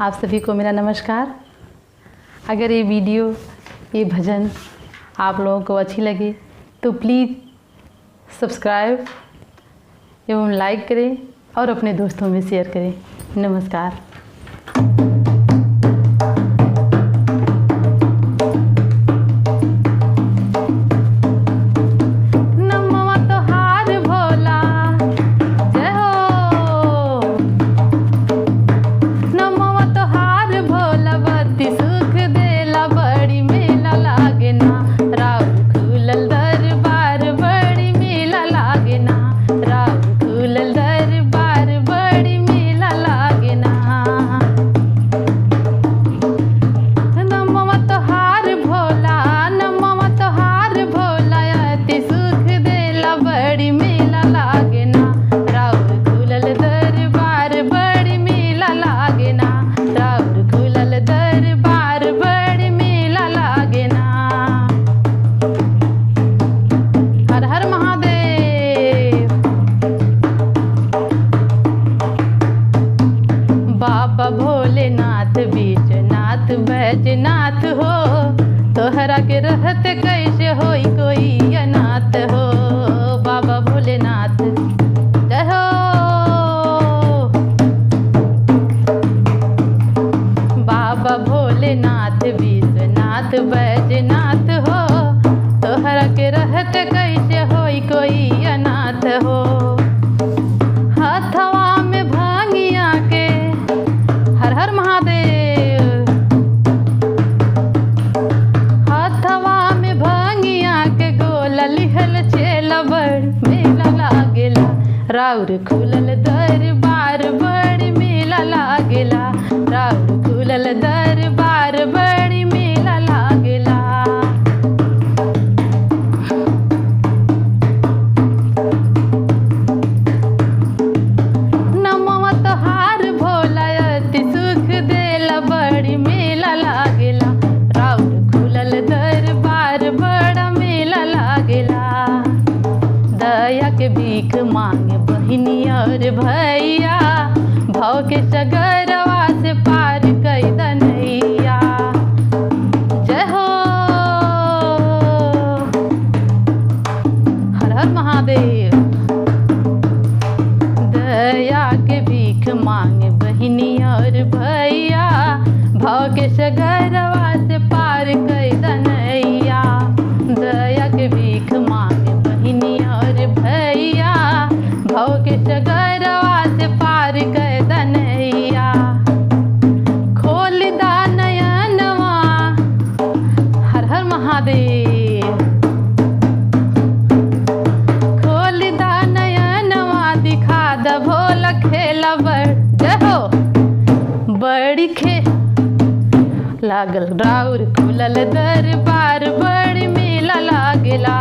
आप सभी को मेरा नमस्कार। अगर ये वीडियो, ये भजन आप लोगों को अच्छी लगे तो प्लीज़ सब्सक्राइब एवं लाइक करें और अपने दोस्तों में शेयर करें। नमस्कार। बाबा भोलेनाथ बीजनाथ बैजनाथ हो, तोहरा के रहत कैसे होई कोई अनाथ हो। बाबा भोलेनाथ जय हो। बाबा भोलेनाथ बीजनाथ बैजनाथ हो, तोहरा के रहत कैसे होई कोई अनाथ हो। हथवा में भांगिया के हर हर महादेव, हथवा में भांगिया के गोला लिहल चेला बड़ मेला लागेला। राउर खुलल दरबार बड़ी मेला लागेला। राउर खुलल दरबार बड़ी मेला लागेला। बड़ी मेला लागेला। राउर खुलल दरबार बड़ा मेला लागेला। दया के भीख मांगे बहिनी और भैया, भाव के सगरवा से पार कई दनैया। जय हो हर हर महादेव। दया के भीख मांगे बहिनी और भैया, भाव के सगरवा से पार कई दनैया। दया के भीख मांगे बहिनी और भैया, भाव के सगरवा से पार कई दनैया। खोल दा नयनवा हर हर महादेव। खोल दा नयनवा दिखा द भोला खेला बड़। जय हो बड़ी खे लागल। राउर खुलल दरबार बड़ी मेला लागेला।